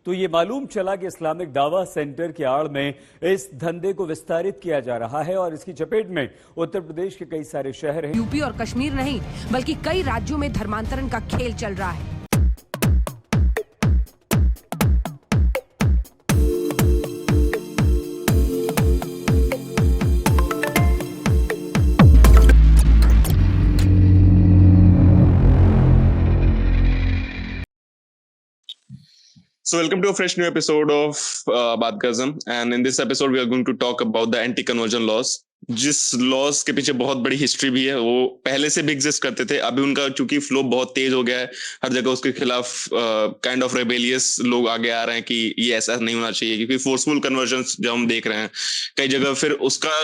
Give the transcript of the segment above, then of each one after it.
तो ये मालूम चला कि इस्लामिक दावा सेंटर की आड़ में इस धंधे को विस्तारित किया जा रहा है और इसकी चपेट में उत्तर प्रदेश के कई सारे शहर हैं। यूपी और कश्मीर नहीं बल्कि कई राज्यों में धर्मांतरण का खेल चल रहा है। So welcome to a fresh new episode of Baat Gazam, and in this episode we are going to talk about the anti-conversion laws. जिस लॉज के पीछे बहुत बड़ी हिस्ट्री भी है, वो पहले से भी एग्जिस्ट करते थे। अभी उनका चूंकि फ्लो बहुत तेज हो गया है, हर जगह उसके खिलाफ काइंड ऑफ रेबेलियस लोग आगे आ रहे हैं कि ये ऐसा नहीं होना चाहिए, क्योंकि फोर्सफुल कन्वर्जन्स जो हम देख रहे हैं कई जगह, फिर उसका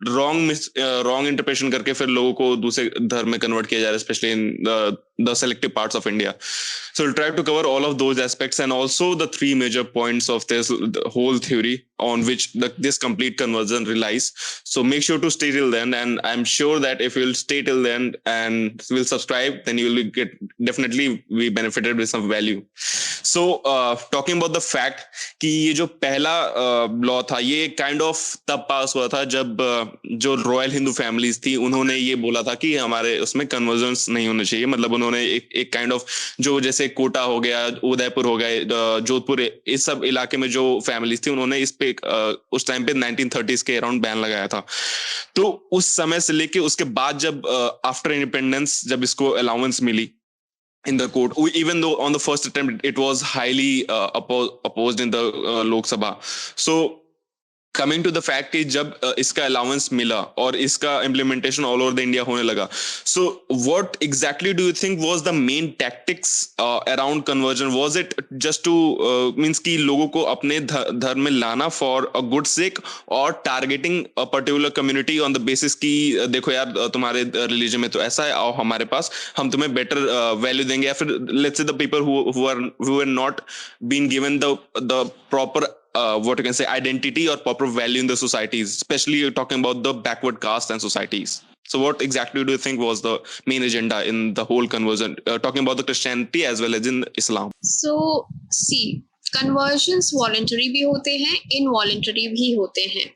रॉन्ग इंटरप्रेशन करके फिर लोगों को दूसरे धर्म में कन्वर्ट किया जा रहा है, specially in the selective parts of India. So we'll try to cover all of those aspects and also the three major points of this the whole theory on which this complete conversion relies. So make sure to stay till then, and I'm sure that if you'll stay till then and will subscribe, then you will definitely be benefited with some value. So talking about the fact कि ये जो पहला law था, ये kind of तब पास हुआ था जब जो रॉयल हिंदू फैमिलीज थी उन्होंने ये बोला था कि हमारे उसमें कन्वर्जन्स नहीं होने चाहिए। मतलब उन्होंने एक काइंड ऑफ जो जैसे कोटा हो गया, उदयपुर हो गया, जोधपुर, इस सब इलाके में जो फैमिलीज थी उन्होंने इस पे उस टाइम पे 1930s के अराउंड बैन लगाया था। तो उस समय से लेके उसके बाद जब आफ्टर इंडिपेंडेंस जब इसको अलाउंस मिली in the court, even though on the first attempt it was highly opposed in the Lok Sabha. So coming to the fact कि जब इसका अलाउंस मिला और इसका implementation all over the India होने लगा, so what exactly do you think was the main tactics around conversion? Was it just to means कि लोगों को अपने धर्म में लाना for a good sake, और targeting a particular community on the basis कि देखो यार तुम्हारे रिलीजन में तो ऐसा है, आओ हमारे पास, हम तुम्हें बेटर वैल्यू देंगे, या फिर let's say the people who are not being given the proper what you can say identity or proper value in the societies, especially you're talking about the backward caste and societies. So what exactly do you think was the main agenda in the whole conversion, talking about the Christianity as well as in Islam? So see, conversions voluntary भी होते हैं, involuntary भी होते हैं,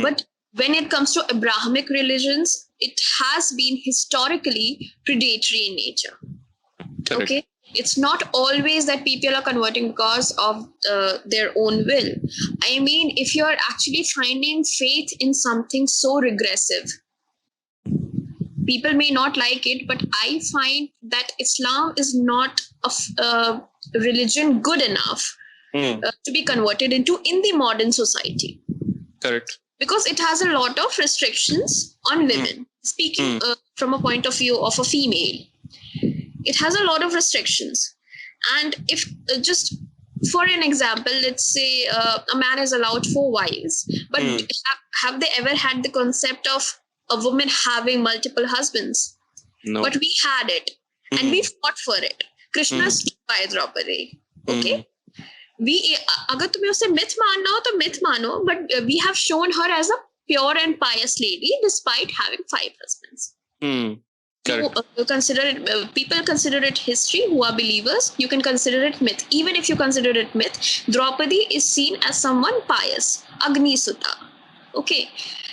but when it comes to Abrahamic religions, it has been historically predatory in nature. Correct. Okay, it's not always that people are converting because of their own will. I mean, if you are actually finding faith in something so regressive, people may not like it, but I find that Islam is not a religion good enough to be converted into in the modern society. Correct. Because it has a lot of restrictions on women. Speaking from a point of view of a female, it has a lot of restrictions. And if just for an example, let's say a man is allowed 4 wives, but have they ever had the concept of a woman having multiple husbands? No. But we had it, and we fought for it. Krishna stood by Draupadi. Okay, we अगर तुम्हें उसे myth मानना हो तो myth मानो, but we have shown her as a pure and pious lady despite having 5 husbands. You consider it, people consider it history who are believers. You can consider it myth. Even if you consider it myth, Draupadi is seen as someone pious, Agni Sutta. Okay,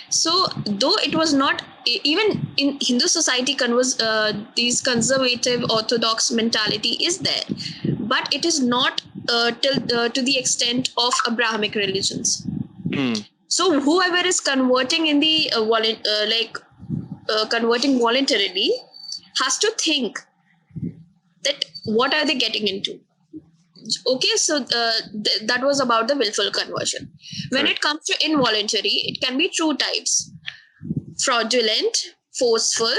so though it was not, even in Hindu society, these conservative orthodox mentality is there, but it is not to the extent of Abrahamic religions. So whoever is converting in the converting voluntarily has to think that what are they getting into. Okay, so that was about the willful conversion. When it comes to involuntary, it can be two types: fraudulent, forceful.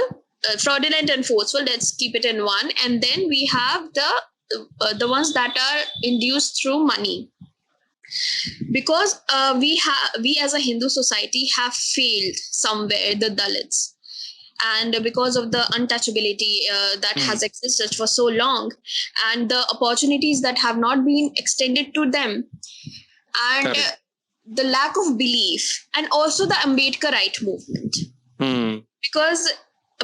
Fraudulent and forceful, let's keep it in one. And then we have the ones that are induced through money. Because we as a Hindu society have failed somewhere, the Dalits, and because of the untouchability that has existed for so long, and the opportunities that have not been extended to them, and the lack of belief, and also the Ambedkarite movement. Because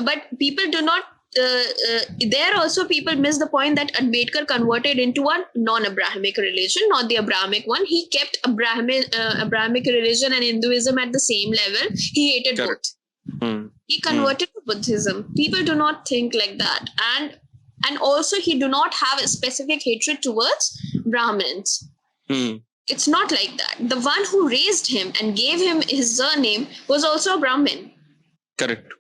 but people do not there also people miss the point that Ambedkar converted into a non-Abrahamic religion, not the Abrahamic one. He kept Abrahamic religion and Hinduism at the same level. He hated Correct. both. He converted to Buddhism. People do not think like that, and also he do not have a specific hatred towards Brahmins. It's not like that. The one who raised him and gave him his surname was also a Brahmin. Correct.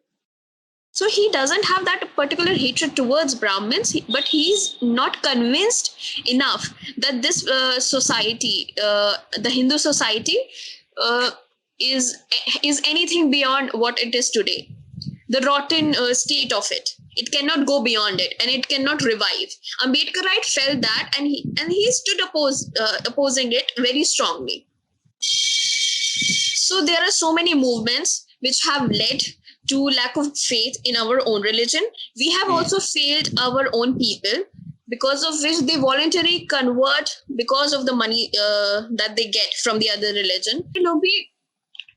So he doesn't have that particular hatred towards Brahmins, but he's not convinced enough that this society, the Hindu society, is anything beyond what it is today. The rotten state of it. It cannot go beyond it, and it cannot revive. Ambedkarite felt that, and he stood opposing it very strongly. So there are so many movements which have led to lack of faith in our own religion. We have also failed our own people, because of which they voluntarily convert because of the money that they get from the other religion. लोग भी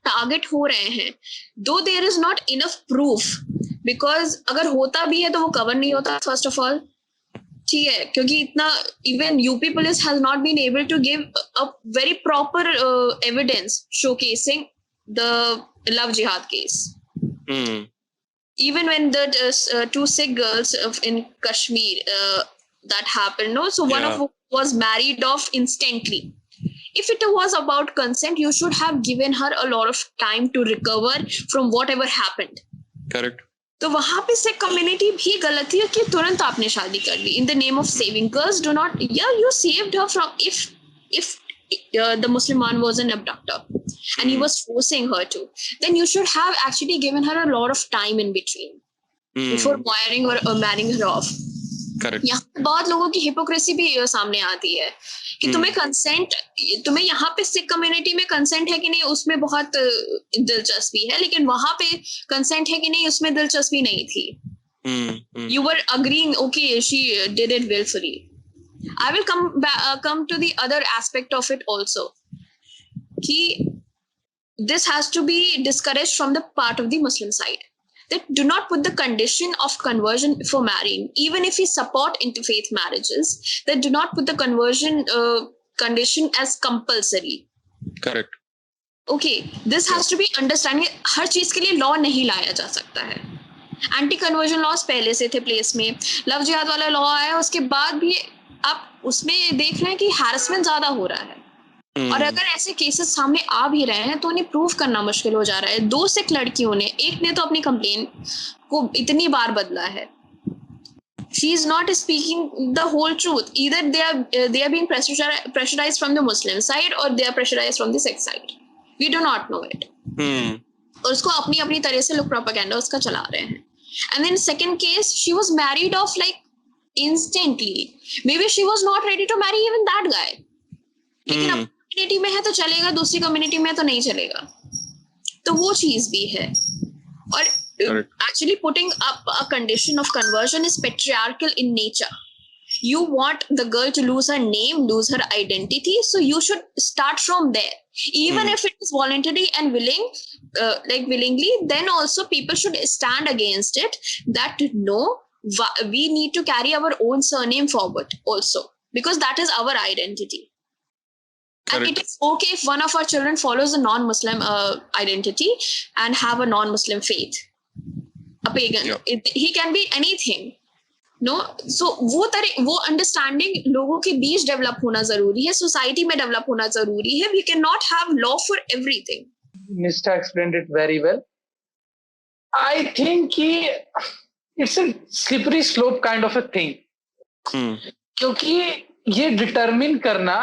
target हो रहे हैं, though there is not enough proof, because अगर होता भी है तो वो cover नहीं होता first of all. ठीक है, क्योंकि इतना even UP police has not been able to give a very proper evidence showcasing the love jihad case. Even when the two Sikh girls in Kashmir that happened, no, so one of who was married off instantly. If it was about consent, you should have given her a lot of time to recover from whatever happened. Correct. तो वहां पे Sikh community भी गलत थी कि तुरंत आपने शादी कर ली in the name of saving. Girls do not, you saved her from, if the Muslim man was an abductor and he was forcing her to, then you should have actually given her a lot of time in between before marrying or marrying her off. Correct. यहाँ पे बहुत लोगों की hypocrisy भी सामने आती है कि तुम्हें कंसेंट, तुम्हें यहाँ पे सिख कम्युनिटी में कंसेंट है कि नहीं उसमें बहुत दिलचस्पी है, लेकिन वहां पे कंसेंट है कि नहीं उसमें दिलचस्पी नहीं थी. You were agreeing, okay, she did it willfully. I will come to the other aspect of it also. कि this has to be discouraged from the part of the Muslim side. That do not put the condition of conversion for marrying, even if we support interfaith marriages, that do not put the conversion condition as compulsory. Correct. Okay, this has to be understanding. हर चीज के लिए law नहीं लाया जा सकता है. Anti conversion loss पहले से थे प्लेस में, लव जिहाद वाला लॉ आया, उसके बाद भी आप उसमें देख रहे हैं कि हैरेसमेंट ज्यादा हो रहा है. और अगर ऐसे केसेस सामने आ भी रहे हैं तो उन्हें प्रूव करना मुश्किल हो जा रहा है. 2 सिख लड़कियों ने, एक ने तो अपनी कंप्लेन को इतनी बार बदला है. She is not speaking the whole truth. Either they are being pressurized from the Muslim side or they are pressurized from the Sikh side. We do not know it. और उसको अपनी अपनी तरह से लोग प्रोपेगेंडा उसका चला रहे हैं. And then second case, she was married off like instantly. Maybe she was not ready to marry even that guy. लेकिन अब कम्युनिटी में है तो चलेगा, दूसरी कम्युनिटी में तो नहीं चलेगा. तो वो चीज भी है. और actually putting up a condition of conversion is patriarchal in nature. You want the girl to lose her name, lose her identity, so you should start from there. Even if it is voluntary and willingly, then also people should stand against it, that no, we need to carry our own surname forward also, because that is our identity. And it is okay if one of our children follows a non-Muslim identity and have a non-Muslim faith. A pagan. He can be anything. No, so वो understanding लोगों के बीच develop होना जरूरी है, society में develop होना जरूरी है. We cannot have law for everything. Mr. explained it very well. I think it's a slippery slope kind of a thing. क्योंकि ये डिटरमिन करना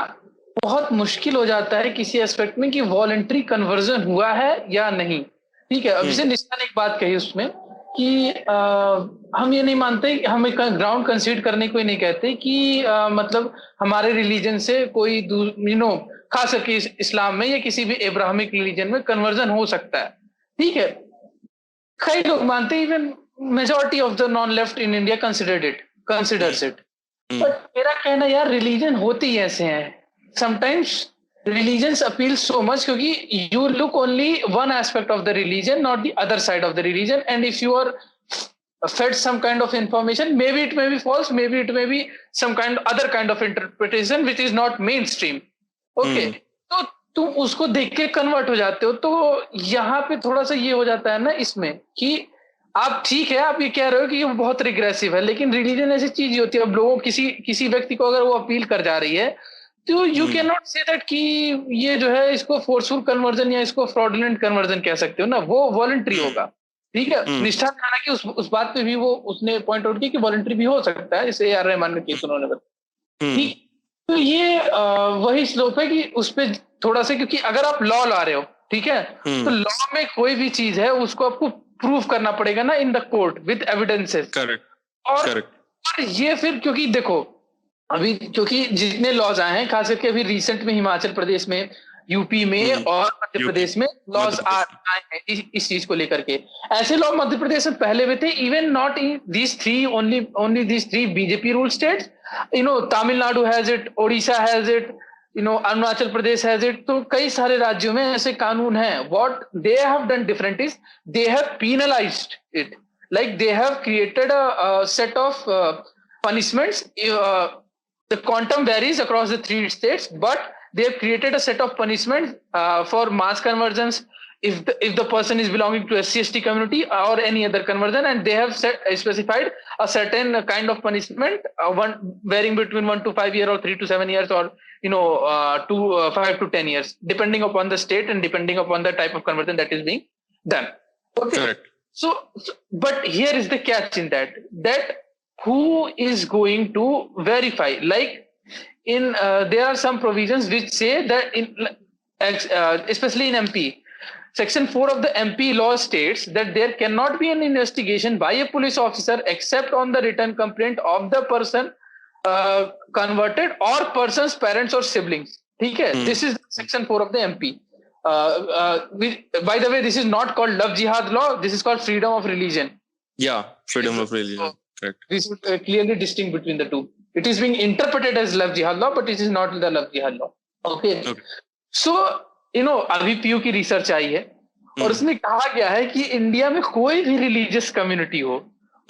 बहुत मुश्किल हो जाता है किसी एस्पेक्ट में कि वॉलंटरी कन्वर्जन हुआ है या नहीं. ठीक है, अभी से निशा ने एक बात कही उसमें कि हम ये नहीं मानते, हमें ग्राउंड कंसीड करने को ही नहीं कहते कि मतलब हमारे रिलीजन से कोई खास करके इस्लाम में या किसी भी इब्राहिमिक रिलीजन में कन्वर्जन हो सकता है. ठीक है, कई लोग मानते हैं, even majority of the non left in India considers it. But मेरा कहना यार, रिलीजन होते ही ऐसे हैं. Sometimes religions appeal so much क्योंकि you look only one aspect of the religion, not the other side of the religion, and if you are fed some kind of information. Maybe it may be false, maybe it may be some other kind of interpretation which is not mainstream. Okay, तो तुम उसको देख के convert हो जाते हो. तो यहाँ पे थोड़ा सा ये हो जाता है ना इसमें कि आप ठीक है, आप ये कह रहे हो कि ये बहुत रिग्रेसिव है, लेकिन रिलीजन ऐसी चीज होती है. अब लोगों किसी व्यक्ति को अगर वो अपील कर जा रही है तो you can not say that कि ये जो है इसको फोर्सफुल कन्वर्जन या इसको फ्रॉडुलेंट कन्वर्जन कह सकते हो ना, वो वॉलंटरी होगा. ठीक है, निष्ठा हालांकि उस बात पे भी वो उसने पॉइंट आउट किया कि वॉलंटरी भी हो सकता है, जैसे AR रहमान का केस उन्होंने बताया. ठीक, तो ये वही स्लोप है कि उस पर थोड़ा सा, क्योंकि अगर आप लॉ ला रहे हो, ठीक है, तो लॉ में कोई भी चीज है उसको आपको प्रूफ करना पड़ेगा ना in the court with evidences. और ये फिर क्योंकि देखो अभी क्योंकि जितने लॉज आए हैं, खास करके अभी रिसेंट में हिमाचल प्रदेश में, यूपी में और मध्य प्रदेश में लॉज आए हैं इस चीज को लेकर के. ऐसे लॉ मध्य प्रदेश में पहले भी थे, even not in these three, only these three BJP rule states. Tamil Nadu has it, Odisha has it, Arunachal Pradesh has it. तो कई सारे राज्यों में ऐसे कानून हैं. What they have done different is they have penalised it, like they have created a set of punishments. The quantum varies across the three states, but they have created a set of punishments for mass conversions if the person is belonging to SC/ST community or any other conversion, and they have specified a certain kind of punishment, one varying between 1 to 5 years or 3 to 7 years, or 5 to 10 years, depending upon the state and depending upon the type of conversion that is being done. Okay. Correct. So, but here is the catch in that who is going to verify? Like there are some provisions which say that especially in MP, Section 4 of the MP law states that there cannot be an investigation by a police officer except on the written complaint of the person converted or person's parents or siblings. ठीक है, this is Section 4 of the MP. By the way, this is not called love jihad law. This is called freedom of religion. Yeah, freedom of religion. Correct. This is clearly distinct between the two. It is being interpreted as love jihad law, but it is not the love jihad law. Okay. So, अभी PU की research आई है और उसमें कहा गया है कि India में कोई भी रिलीजियस कम्युनिटी हो,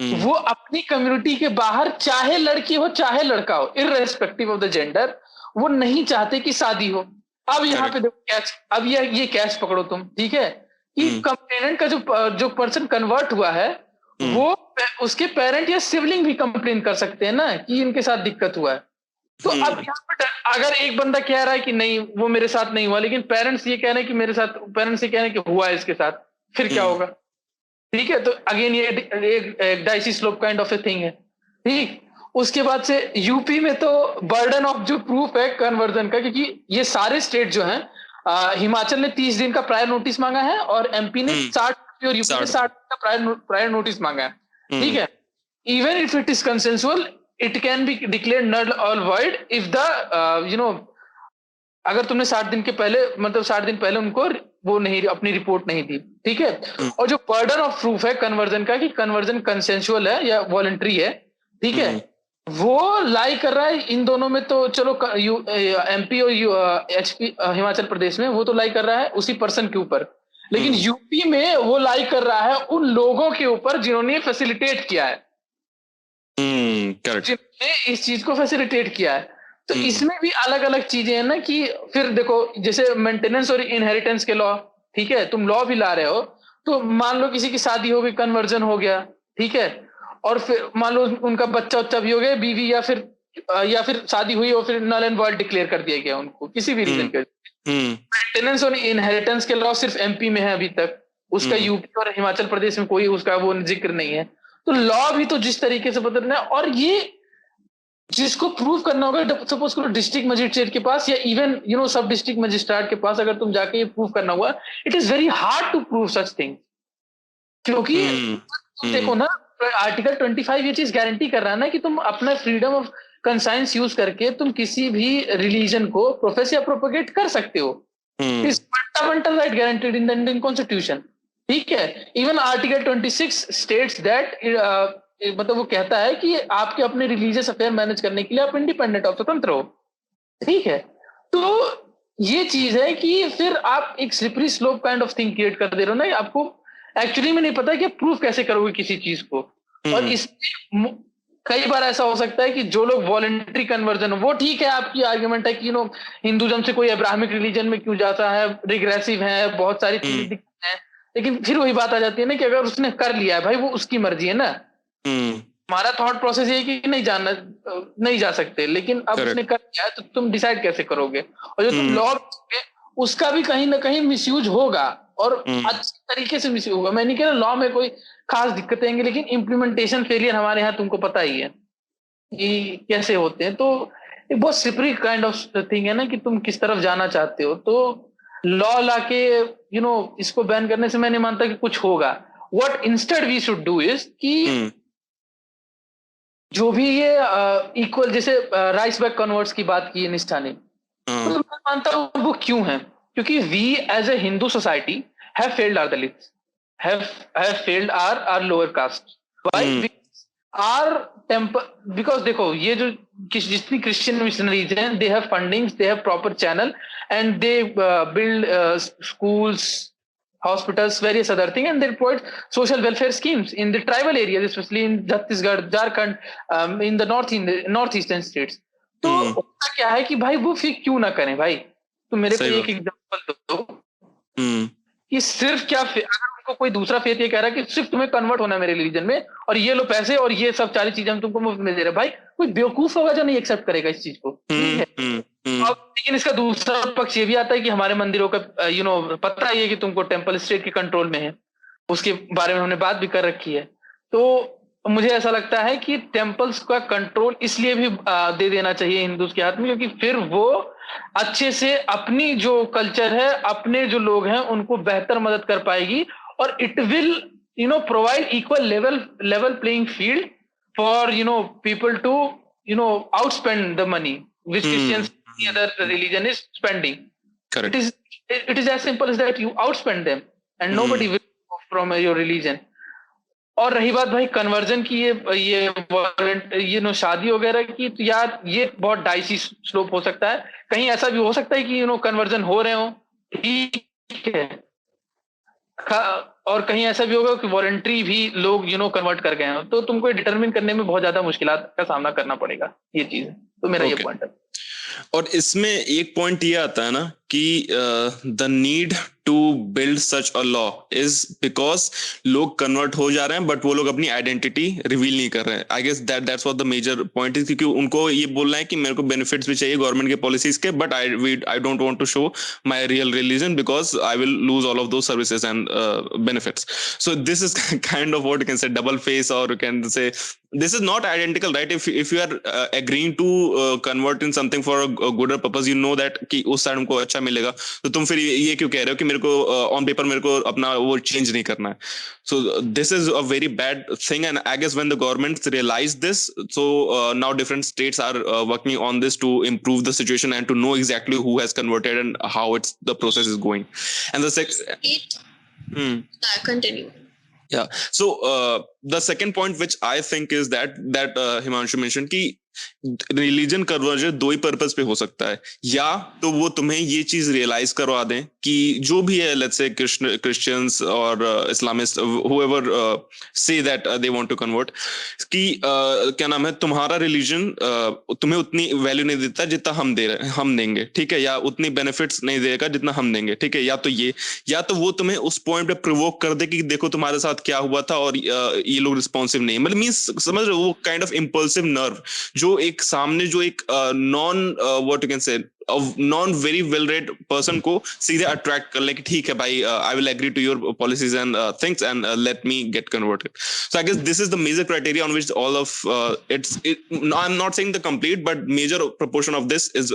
वो अपनी कम्युनिटी के बाहर चाहे लड़की हो चाहे लड़का हो, इररेस्पेक्टिव ऑफ द जेंडर, वो नहीं चाहते कि शादी हो. अब यहाँ पे देखो कैच, अब ये कैच पकड़ो तुम, ठीक है, कि कंप्लेनेंट का जो पर्सन कन्वर्ट हुआ है वो उसके पेरेंट या सिबलिंग भी कंप्लेन कर सकते हैं ना कि इनके साथ दिक्कत हुआ है. तो अब यहाँ पर अगर एक बंदा कह रहा है कि नहीं वो मेरे साथ नहीं हुआ, लेकिन पेरेंट्स ये कह रहे हैं कि मेरे साथ, पेरेंट्स ये कह रहे हैं कि हुआ है इसके साथ, फिर क्या होगा? ठीक है, तो अगेन ये एक dicey slope kind of a thing है. ठीक, उसके बाद से यूपी में तो बर्डन ऑफ जो प्रूफ है कन्वर्जन का, क्योंकि ये सारे स्टेट जो हैं, हिमाचल ने 30 दिन का प्रायर नोटिस मांगा है और MP ने 60 और यूपी ने 60 का प्रायर नोटिस मांगा है. ठीक है, even if it is consensual it can be declared null और वॉइड इफ द अगर तुमने 60 दिन के पहले, मतलब 60 दिन पहले उनको वो नहीं, अपनी रिपोर्ट नहीं दी. ठीक है, और जो बर्डन ऑफ प्रूफ है कन्वर्जन का कि कन्वर्जन कंसेंसुअल है या वॉलंटरी है, ठीक है, वो लाई कर रहा है इन दोनों में. तो चलो MP और HP हिमाचल प्रदेश में वो तो लाई कर रहा है उसी पर्सन के ऊपर, लेकिन यूपी में वो लाई कर रहा है उन लोगों के ऊपर जिन्होंने फैसिलिटेट किया है, जिन्होंने इस चीज को फैसिलिटेट किया है. तो इसमें भी अलग अलग चीजें हैं ना, कि फिर देखो जैसे मेंटेनेंस और इनहेरिटेंस के लॉ, ठीक है, तुम लॉ भी ला रहे हो, तो मान लो किसी की शादी हो गई, कन्वर्जन हो गया, ठीक है, और फिर मान लो उनका बच्चा भी हो गया, बीवी, या फिर शादी हुई और फिर नल एंड वॉइड डिक्लेयर कर दिया गया उनको किसी भी रीजन के. मेंटेनेंस और इनहेरिटेंस के लॉ सिर्फ MP में है अभी तक, उसका यूपी और हिमाचल प्रदेश में कोई उसका वो जिक्र नहीं है. तो लॉ भी तो जिस तरीके से बदलना है, और ये जिसको प्रूव करना होगा, सपोज करो डिस्ट्रिक्ट मजिस्ट्रेट के पास या इवन सब डिस्ट्रिक्ट मजिस्ट्रेट के पास अगर तुम जाके ये प्रूव करना हुआ, it is very hard to prove such thing. क्योंकि देखो ना, आर्टिकल 25 ये चीज गारंटी कर रहा है ना कि तुम अपना फ्रीडम ऑफ कंसाइंस यूज करके तुम किसी भी रिलीजन को प्रोफेस या प्रोपेगेट कर सकते हो. इस fundamental right guaranteed in the Indian constitution. ठीक है, इवन आर्टिकल 26 स्टेट्स दैट, मतलब वो कहता है कि आपके अपने रिलीजियस अफेयर मैनेज करने के लिए आप इंडिपेंडेंट और स्वतंत्र हो. ठीक है, तो ये चीज है कि फिर आप एक slippery slope kind of thing create कर दे रहे हो ना. आपको एक्चुअली में नहीं पता कि आप प्रूफ कैसे करोगे किसी चीज को. और इस कई बार ऐसा हो सकता है कि जो लोग वॉलंटरी कन्वर्जन, वो ठीक है, आपकी आर्ग्यूमेंट है कि हिंदुज्म से कोई अब्राहमिक रिलीजन में क्यों जाता है, रिग्रेसिव है, बहुत सारी चीजें दिखती हैं, लेकिन फिर वही बात आ जाती है ना कि अगर उसने कर लिया है भाई, वो उसकी मर्जी है ना। हमारा थॉट प्रोसेस ये है कि नहीं जा सकते, लेकिन अब उसने कर लिया है तो तुम डिसाइड कैसे करोगे, और जो तुम लॉ उसका भी कहीं ना कहीं मिसयूज होगा, और अच्छे तरीके से मिसयूज होगा। मैं नहीं कह रहा लॉ में कोई खास दिक्कतें आएंगी, लेकिन इम्प्लीमेंटेशन फेलियर हमारे यहाँ तुमको पता ही है कि कैसे होते हैं। तो एक बहुत स्लिपरी काइंड ऑफ थिंग है ना कि तुम किस तरफ जाना चाहते हो। तो लॉ लाके इसको बैन करने से मैं नहीं मानता कि कुछ होगा। What instead we should do is कि जो भी ये इक्वल, जैसे राइस बैक कन्वर्ट्स की बात की निष्ठा ने, तो मैं मानता हूँ वो क्यों है, क्योंकि we as a Hindu society have failed our Dalits, have failed our lower caste. Why? Our temple, because देखो ये जो जितनी क्रिश्चियन मिशनरीज हैं, they have fundings, they have proper channel, and they build schools, hospitals, various other things, and they provide social welfare schemes in the tribal areas, especially in Chhattisgarh, Jharkhand, in the northeastern states. तो उसका क्या है कि भाई वो फिर क्यों ना करें भाई। तो मेरे को एक एग्जांपल दो कि सिर्फ क्या को कोई दूसरा फेथ ये कह रहा है कि सिर्फ तुम्हें कन्वर्ट होना है मेरे रिलीजन में, और ये लो पैसे और ये सब सारी चीजें हम तुमको मुफ्त में दे रहे हैं। भाई कोई बेवकूफ होगा जो नहीं एक्सेप्ट करेगा इस चीज को, ठीक है। लेकिन इसका दूसरा पक्ष ये भी आता है कि हमारे मंदिरों का पता ही है कि तुमको टेम्पल स्टेट के कंट्रोल में है, उसके बारे में हमने बात भी कर रखी है। तो मुझे ऐसा लगता है कि टेम्पल्स का कंट्रोल इसलिए भी दे देना चाहिए हिंदूज के हाथ में, क्योंकि फिर वो अच्छे से अपनी जो कल्चर है, अपने जो लोग हैं, उनको बेहतर मदद कर पाएगी, और it will provide equal level playing field for people to outspend the money which Christians, any other religion is spending. Correct. It is as simple as that. You outspend them and nobody will from your religion. और रही बात भाई conversion की, ये शादी वगैरह की, तो यार ये बहुत डाइसी स्लोप हो सकता है। कहीं ऐसा भी हो सकता है कि कन्वर्जन हो रहे हो, ठीक है, और कहीं ऐसा भी होगा कि वॉलंटरी भी लोग कन्वर्ट कर गए हैं, तो तुमको डिटरमिन करने में बहुत ज्यादा मुश्किलात का सामना करना पड़ेगा। ये चीज तो मेरा ये पॉइंट है। और इसमें एक पॉइंट ये आता है ना कि the need to build such a law is because लोग कन्वर्ट हो जा रहे हैं, बट वो लोग अपनी आइडेंटिटी रिवील नहीं कर रहे हैं। I guess that's what the major point is, क्योंकि उनको ये बोलना है कि मेरे को बेनिफिट्स भी चाहिए गवर्नमेंट के पॉलिसीज के, but I don't want to show my real religion because I will lose all of those services and benefits. So this is kind of what you can say double face, और you can say this is not identical, right? If you are agreeing to convert in something for a gooder purpose, you know that कि उस side हमको अच्छा मिलेगा, तो तुम फिर ये क्यों कह रहे हो कि मेरे को ऑन पेपर मेरे को अपना वो चेंज नहीं करना है। So this is a very bad thing, and I guess when the governments realize this, so now different states are working on this to improve the situation and to know exactly who has converted and how the process is going. And the continue. Yeah. So the second point which I think is that Himanshu mentioned कि religion conversion दो ही purpose पे हो सकता है, या तो वो तुम्हें ये चीज रियलाइज करवा दें कि जो भी है, लेट्स से क्रिश्चियंस और Islamist whoever say that they want to convert, कि क्या नाम है, तुम्हारा रिलीजन तुम्हें उतनी वैल्यू नहीं देता जितना हम देंगे, ठीक है, या उतनी बेनिफिट्स नहीं देगा जितना हम देंगे, ठीक है। या तो वो तुम्हें उस पॉइंट पे प्रोवोक कर दे कि देखो तुम्हारे साथ क्या हुआ था और ये लोग रिस्पॉन्सिव नहीं, मतलब मींस समझ रहे हो, वो काइंड ऑफ इम्पल्सिव नर्व जो एक सामने जो एक what you can say known very well read person को सीधे अट्रैक्ट कर ले कि ठीक है भाई, I will agree to your policies and things and let me get converted. So I guess this is the major criteria on which all of I am not saying the complete but major proportion of this is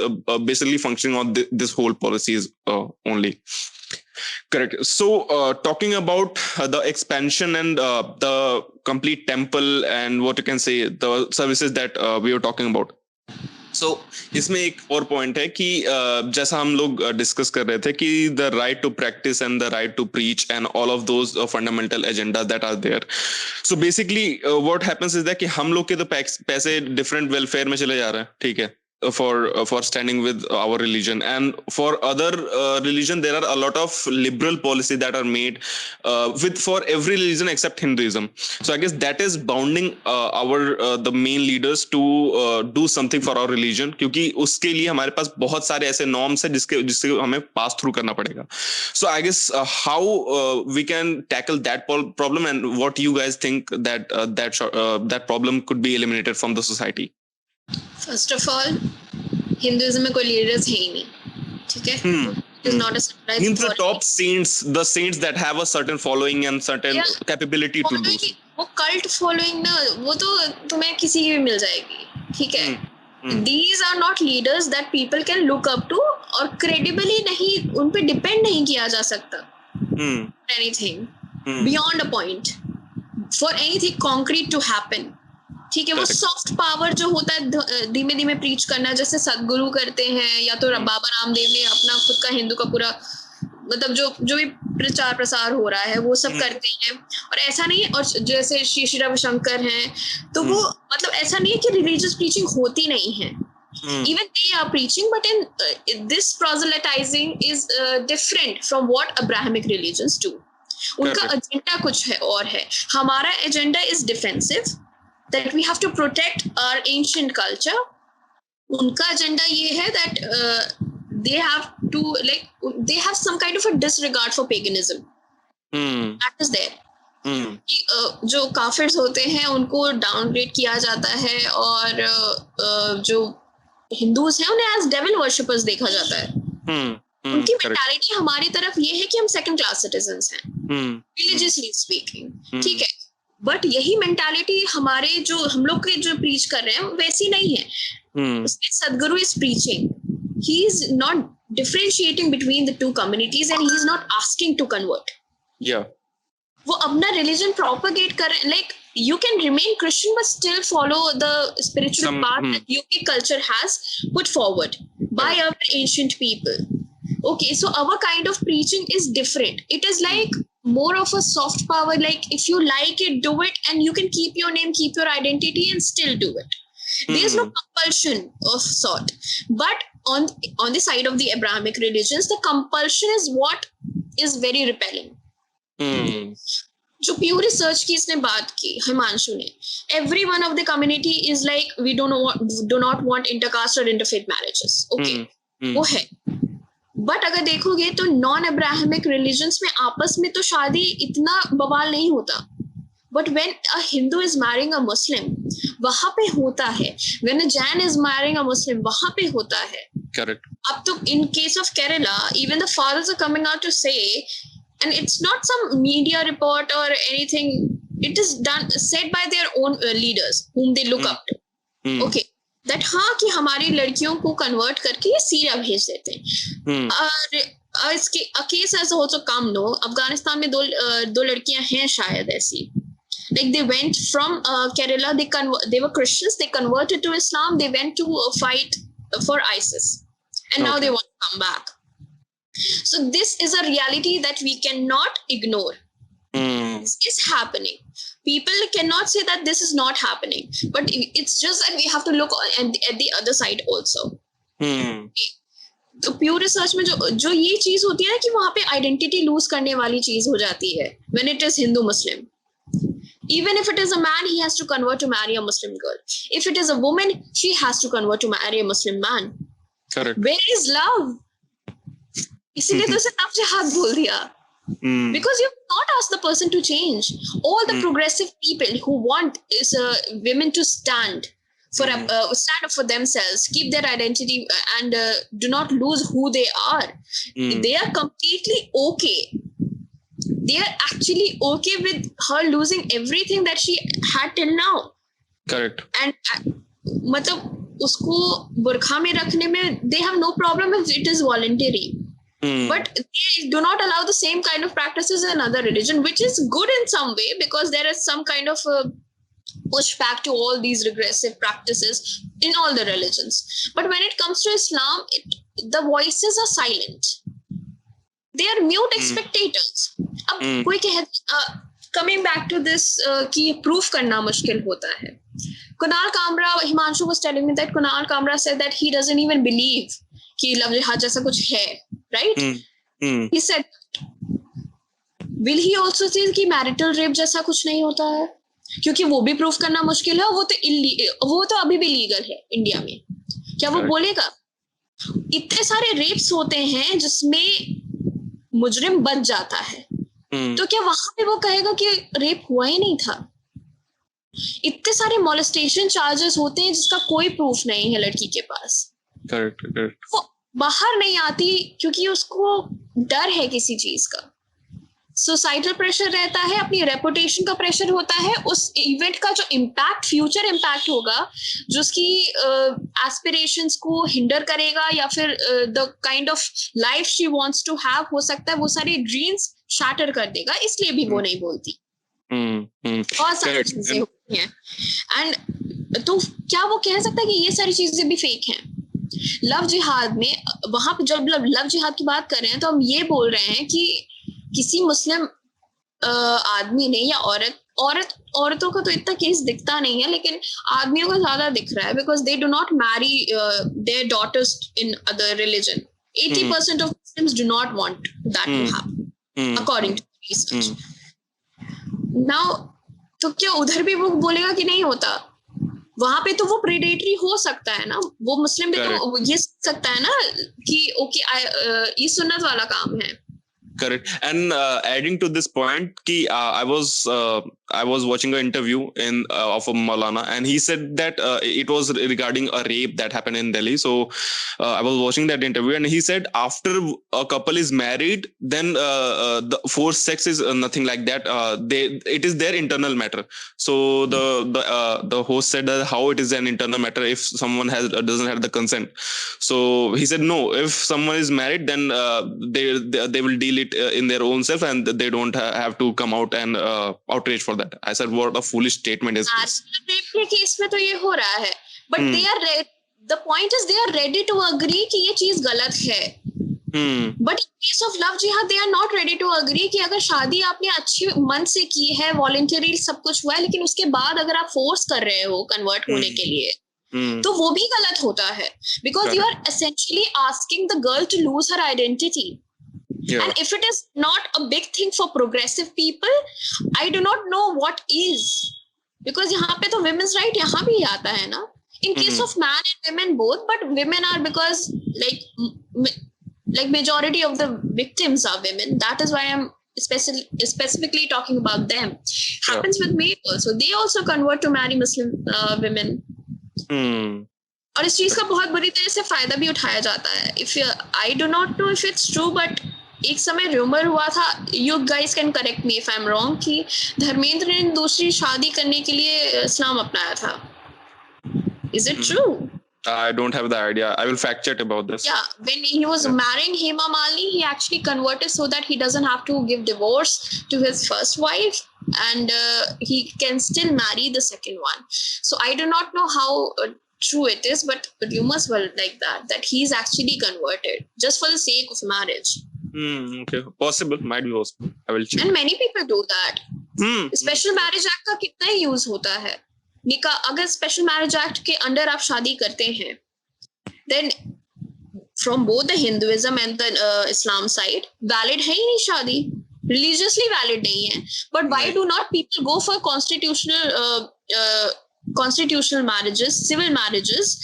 basically functioning on this whole policies only. Correct. So talking about the expansion and the complete temple and what you can say the services that we were talking about. So इसमें एक और point है कि जैसा हम लोग discuss कर रहे थे कि the right to practice and the right to preach and all of those fundamental agenda that are there. So basically what happens is that कि हम लोग के तो पैसे डिफरेंट वेलफेयर में चले जा रहे हैं, ठीक है, for standing with our religion. And for other religion, there are a lot of liberal policy that are made for every religion except Hinduism. So I guess that is bounding the main leaders to do something for our religion, क्योंकि उसके लिए हमारे पास बहुत सारे ऐसे norms है जिससे हमें pass through करना पड़ेगा. So I guess how we can tackle that problem, and what you guys think that problem could be eliminated from the society. First of all Hinduism में कोई लीडर्स है ही नहीं, ठीक है. It is not a surprise. Means the top saints, the saints that have a certain following and certain capability to do so. वो cult following ना, वो तो तुम्हें किसी की भी मिल जाएगी, ठीक है. These are not leaders that people can look up to, और credibly नहीं, उन पे depend नहीं किया जा सकता. Anything beyond a point, for anything concrete to happen. ठीक है. वो सॉफ्ट पावर जो होता है धीमे धीमे प्रीच करना, जैसे सदगुरु करते हैं, या तो बाबा रामदेव ने अपना खुद का हिंदू का पूरा मतलब जो भी प्रचार प्रसार हो रहा है वो सब करते हैं. और ऐसा नहीं है, और जैसे श्री रविशंकर हैं, तो वो मतलब ऐसा नहीं है कि रिलीजियस प्रीचिंग होती नहीं है. Even they are preaching, but in this proselytizing is different from what Abrahamic religions do. उनका एजेंडा कुछ है और है. हमारा agenda is defensive, that we have to protect our ancient culture. उनका एजेंडा ये है that they have to they have some kind of a disregard for paganism. That is there. जो काफिर्स होते हैं उनको डाउनग्रेड किया जाता है, और जो हिंदूज हैं उन्हें एज डेविल वर्शिपर्स देखा जाता है. उनकी मेंटालिटी हमारी तरफ ये है कि हम सेकंड क्लास सिटीजन्स हैं, रिलीजियसली स्पीकिंग, ठीक है. बट यही मेंटालिटी हमारे जो हम लोग के जो प्रीच कर रहे हैं वैसी नहीं है. Sadhguru is preaching, he is not differentiating between the two communities, and he is not asking to convert. वो अपना रिलीजन प्रोपेगेट कर रहे हैं. Like you can remain Christian but still follow the spiritual path that UK culture has put forward by our ancient people. Okay, so our kind of preaching is different. It is like more of a soft power, like if you like it, do it, and you can keep your name, keep your identity, and still do it. There is no compulsion of sort. But on the side of the Abrahamic religions, the compulsion is what is very repelling. जो pure research की इसने बात की हिमांशु ने, every one of the community is like we do not want intercaste और interfaith marriages. Okay, वो है. But अगर देखोगे तो नॉन अब्राहमिक रिलीजन्स में आपस में तो शादी इतना बवाल नहीं होता. But when a Hindu is marrying a Muslim, वहां पे होता है. When a Jain is marrying a Muslim, वहां पे होता है. करेक्ट. अब तो in case of Kerala, even the fathers are coming out to say, and it's not some media report or anything, it is said by their own leaders whom they look up to. Okay, that हाँ कि हमारी लड़कियों को convert करके ये Syria भेज देते हैं. और इसके केस ऐसा हो तो कम नो, अफगानिस्तान में दो लड़कियां हैं शायद ऐसी. Like they went from Kerala, they were Christians, they converted to Islam, they went to fight for ISIS, and now they want to come back. So this is a reality that we cannot ignore. This is happening. People cannot say that this is not happening, but it's just that we have to look at the other side also. तो pure research में जो ये चीज होती है ना कि वहां पे आइडेंटिटी लूज करने वाली चीज हो जाती है. When it is Hindu Muslim, even if it is a man, he has to convert to marry a Muslim girl. If it is a woman, she has to convert to marry a Muslim man. Correct. Where is love? इसीलिए तो उसे तब से हाथ बोल दिया. Because you not ask the person to change. All the progressive people who want is women to stand up for themselves, keep their identity, and do not lose who they are. They are completely okay. They are actually okay with her losing everything that she had till now. Correct. And मतलब उसको बुरखा में रखने में they have no problem if it is voluntary. But they do not allow the same kind of practices in other religion, which is good in some way because there is some kind of pushback to all these regressive practices in all the religions. But when it comes to Islam, the voices are silent. They are mute spectators. अब कोई कहे coming back to this कि proof करना मुश्किल होता है. Kunal Kamra, Himanshu was telling me that Kunal Kamra said that he doesn't even believe कि love jihad जैसा कुछ है, right? He said, will he also say कि marital rape जैसा कुछ नहीं होता है? क्योंकि वो भी प्रूफ करना मुश्किल है, वो तो अभी भी लीगल है इंडिया में. क्या वो बोलेगा? इतने सारे रेप्स होते हैं जिसमें मुजरिम बच जाता है, तो क्या वहां पे वो कहेगा कि रेप हुआ ही नहीं था? इतने सारे मोलेस्टेशन चार्जेस होते हैं जिसका कोई प्रूफ नहीं है लड़की के पास. करेक्ट. वो बाहर नहीं आती क्योंकि उसको डर है किसी चीज का. सोसाइटल प्रेशर रहता है, अपनी रेपुटेशन का प्रेशर होता है, उस इवेंट का जो इम्पैक्ट, फ्यूचर इम्पैक्ट होगा, जो उसकी एस्पिरेशंस को हिंडर करेगा या फिर the kind of life she wants to have, हो सकता है वो सारे ड्रीम्स शैटर कर देगा, इसलिए भी वो नहीं बोलती. बहुत सारी चीजें होती हैं. एंड तो क्या वो कह सकता है कि ये सारी चीजें भी फेक हैं? लव जिहाद में, वहां पे जब लव जिहाद की बात कर रहे हैं तो हम ये बोल रहे हैं कि किसी मुस्लिम आदमी ने या औरतों का तो इतना केस दिखता नहीं है, लेकिन आदमियों का ज्यादा दिख रहा है, because they do not marry their daughters in other religion. 80% of Muslims do not want that to happen, according to research. Now, तो क्या उधर भी वो बोलेगा कि नहीं होता? वहां पे तो वो प्रेडेटरी हो सकता है ना, वो मुस्लिम भी तो ये सकता है ना कि ओके ये सुन्नत वाला काम है. Correct. And adding to this point, I was watching an interview of a Maulana, and he said that it was regarding a rape that happened in Delhi. So I was watching that interview, and he said after a couple is married, then the forced sex is nothing like that. It is their internal matter. So the host said that how it is an internal matter if someone doesn't have the consent. So he said no. If someone is married, then they will deal it in their own self, and they don't have to come out and outrage for that. I said, what a foolish statement is this? Rape के case में तो ये हो रहा है, but the point is they are ready to agree कि ये चीज गलत है. But in case of love jihad, they are not ready to agree कि अगर शादी आपने अच्छे मन से की है, वॉलंटरी सब कुछ हुआ है, लेकिन उसके बाद अगर आप फोर्स कर रहे हो कन्वर्ट होने के लिए, तो वो भी गलत होता है, because you are essentially asking the girl to lose her identity. Yeah. And if it is not a big thing for progressive people, I do not know what is. Because यहाँ पे तो women's right यहाँ भी आता है ना. In case of man and women both, but women are because like majority of the victims are women. That is why I'm specifically talking about them. Happens with me also. They also convert to marry Muslim women. और इस चीज का बहुत बुरी तरह से फायदा भी उठाया जाता है. I do not know if it's true, but एक समय रूमर हुआ था, you guys can correct me if I am wrong, कि धर्मेंद्र ने दूसरी शादी करने के लिए इस्लाम अपनाया था. Is it true? I don't have the idea. I will fact check about this. Yeah, when he was marrying Hema Malini, he actually converted so that he doesn't have to give divorce to his first wife, and he can still marry the second one. So I do not know how true it is, but rumors were like that he's actually converted just for the sake of marriage. Okay, possible, might be possible. I will check. And many people do that. Special Marriage Act का कितना ही use होता है. निकाह, अगर special marriage act के under आप शादी करते हैं, then from both the Hinduism and the Islam side, valid है ही नहीं शादी, religiously valid नहीं है. But why do not people go for constitutional marriages, civil marriages,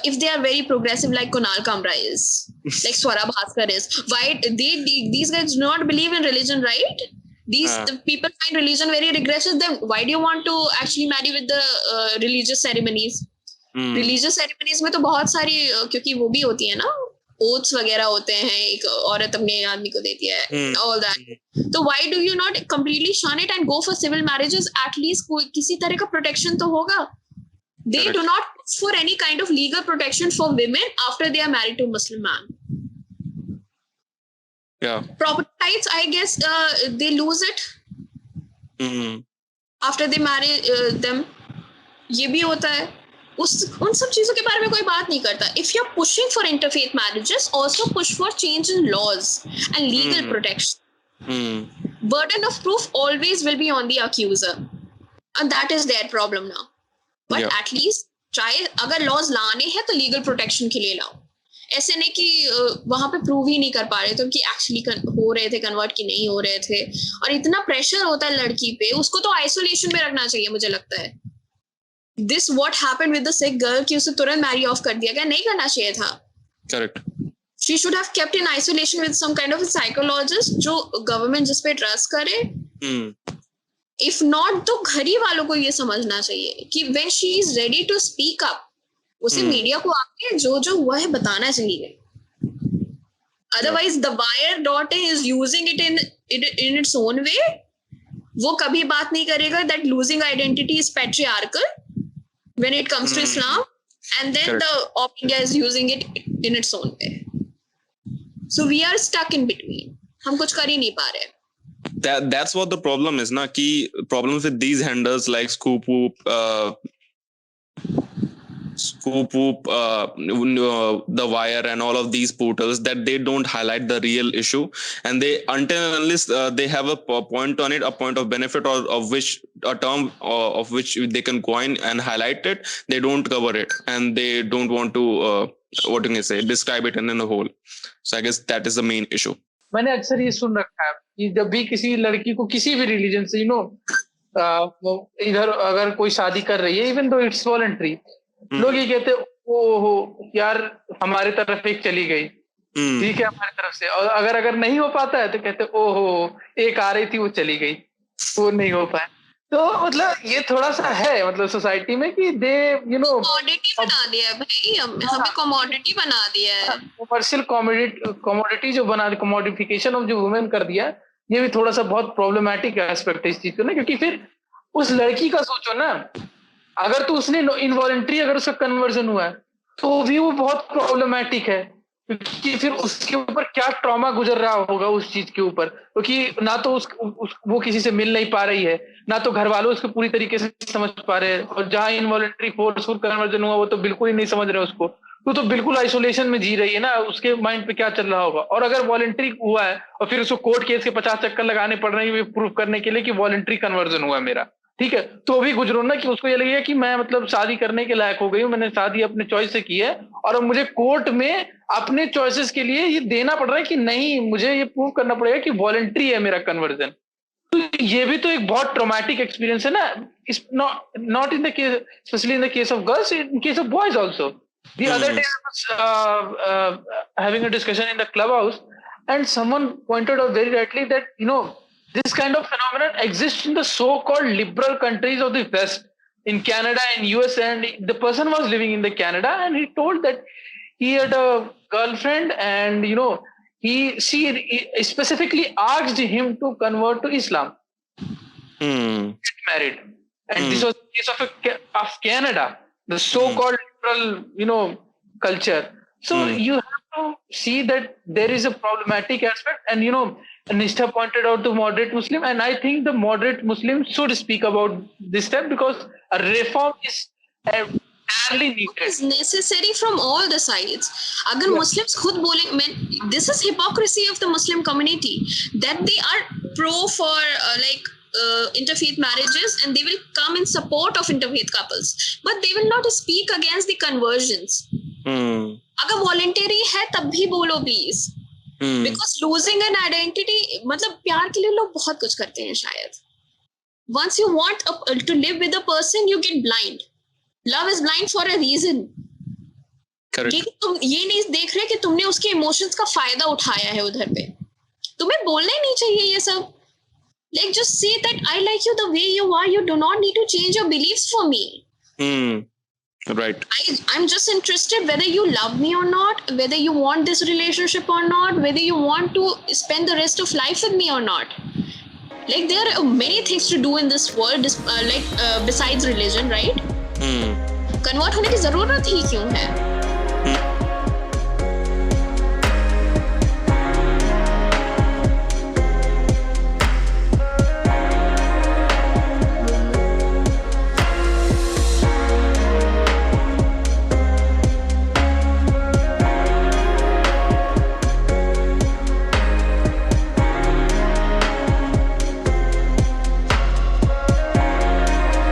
if they are very progressive, like Kunal Kamra is, like Swara Bhaskar is? Why these guys do not believe in religion, right? The people find religion very regressive. Then why do you want to actually marry with the religious ceremonies? Religious ceremonies में तो बहुत सारी, क्योंकि वो भी होती है ना, oaths वगैरह होते हैं, एक औरत अपने आदमी को देती है, all that. तो why do you not completely shun it and go for civil marriages? At least कोई किसी तरह का protection तो होगा. They do not push for any kind of legal protection for women after they are married to a Muslim man. Yeah. Property rights, I guess, they lose it after they marry them. ये भी होता है. उन सब चीजों के बारे में कोई बात नहीं करता. If you're pushing for interfaith marriages, also push for change in laws and legal protection. Burden of proof always will be on the accuser, and that is their problem now. But at least try, अगर laws लाने हैं तो legal protection के लिए लाओ। ऐसे नहीं कि वहां पे प्रूव ही नहीं कर पा रहे थे कि एक्चुअली हो रहे थे कन्वर्ट कि नहीं हो रहे थे, और इतना प्रेशर होता है लड़की पे, उसको तो आइसोलेशन में रखना चाहिए मुझे लगता है। This what happened with the sick girl कि उसे तुरंत मैरी ऑफ कर दिया गया, नहीं करना चाहिए था। Correct. She should have kept in isolation with some kind of a psychologist जो गवर्नमेंट जिस पे ट्रस्ट करे। इफ नॉट तो घर ही वालों को ये समझना चाहिए कि when she is ready to speak up, उसे मीडिया को आके जो जो हुआ है बताना चाहिए। Otherwise the wire dot is using it in its own way. वो कभी बात नहीं करेगा that losing identity is patriarchal when it comes to Islam, and then the of India is using it in its own way. So we are stuck in between, हम कुछ कर ही नहीं पा रहे। That's what the problem is, na, ki problems with these handlers like Scoop Whoop, The Wire and all of these portals, that they don't highlight the real issue, and they, until and unless they have a point on it, a point of benefit, or of which a term of which they can coin and highlight it, they don't cover it, and they don't want to what can I say, describe it in a whole. So I guess that is the main issue. मैंने अक्सर ये सुन रखा है कि जब भी किसी लड़की को किसी भी रिलीजन से इधर अगर कोई शादी कर रही है, इवन दो इट्स वॉलंटरी, लोग ये कहते ओहो यार हमारे तरफ एक चली गई, ठीक है हमारी तरफ से, और अगर नहीं हो पाता है तो कहते ओहो एक आ रही थी वो चली गई, वो नहीं हो पाया। तो मतलब ये थोड़ा सा है मतलब सोसाइटी में कि दे कमोडिटी बना दिया है भाई, हमें कमोडिटी बना दिया है, कमर्शियल कमोडिटी जो बना, कमोडिफिकेशन ऑफ जो वुमेन कर दिया। ये भी थोड़ा सा बहुत प्रॉब्लमेटिक एस्पेक्ट है इस चीज को ना, क्योंकि फिर उस लड़की का सोचो ना, अगर तो उसने इनवॉलंटरी अगर उसका कन्वर्जन हुआ है तो भी वो बहुत प्रॉब्लमेटिक है, क्योंकि फिर उसके ऊपर क्या ट्रॉमा गुजर रहा होगा उस चीज के ऊपर, क्योंकि ना तो वो किसी से मिल नहीं पा रही है, ना तो घर वालों उसको पूरी तरीके से समझ पा रहे हैं, और जहाँ इनवॉलंटरी फोर्सफुल कन्वर्जन हुआ वो तो बिल्कुल ही नहीं समझ रहे उसको, तो बिल्कुल आइसोलेशन में जी रही है ना, उसके माइंड पे क्या चल रहा होगा। और अगर वॉलंटरी हुआ है और फिर उसको कोर्ट केस के 50 चक्कर लगाने पड़ रहे हैं प्रूफ करने के लिए कि वॉलंटरी कन्वर्जन हुआ मेरा, ठीक है, तो भी गुजरो ना कि उसको ये लगेगा कि मैं मतलब शादी करने के लायक हो गई हूँ, मैंने शादी अपने चॉइस से की है, और अब मुझे कोर्ट में अपने चॉइसेस के लिए ये देना पड़ रहा है कि नहीं, मुझे ये प्रूव करना पड़ेगा कि वॉलंटरी है मेरा कन्वर्जन। तो ये भी तो एक बहुत ट्रॉमेटिक एक्सपीरियंस है ना, not in the case, specially in the case of girls, in case of boys also. The other day I was having a discussion in the clubhouse, and someone pointed out very rightly that this kind of phenomenon exists in the so-called liberal countries of the West, in Canada and US. And the person was living in the Canada, and he told that he had a girlfriend, and she specifically asked him to convert to Islam, get married, and this was the case of Canada, the so-called liberal culture. So you have to see that there is a problematic aspect, and Nishtha pointed out the moderate Muslim, and I think the moderate Muslim should speak about this step, because a reform is entirely needed. It's necessary from all the sides. Agar Muslims khud bole, this is hypocrisy of the Muslim community, that they are pro for interfaith marriages, and they will come in support of interfaith couples, but they will not speak against the conversions. अगर voluntary है तब भी बोलो please, because losing an identity, मतलब प्यार के लिए लोग बहुत कुछ करते हैं शायद। Once you want to live with a person, you get blind. Love is blind for a reason. Correct. तुम ये नहीं देख रहे कि तुमने उसके इमोशंस का फायदा उठाया है उधर पे, तुम्हें बोलना ही नहीं चाहिए ये सब। Like, just say that I like you the way you are. You do not need to change your beliefs for me. Right. I'm just interested whether you love me or not, whether you want this relationship or not, whether you want to spend the rest of life with me or not. Like, there are many things to do in this world, besides religion, right? Convert होने की जरूरत ही क्यों है?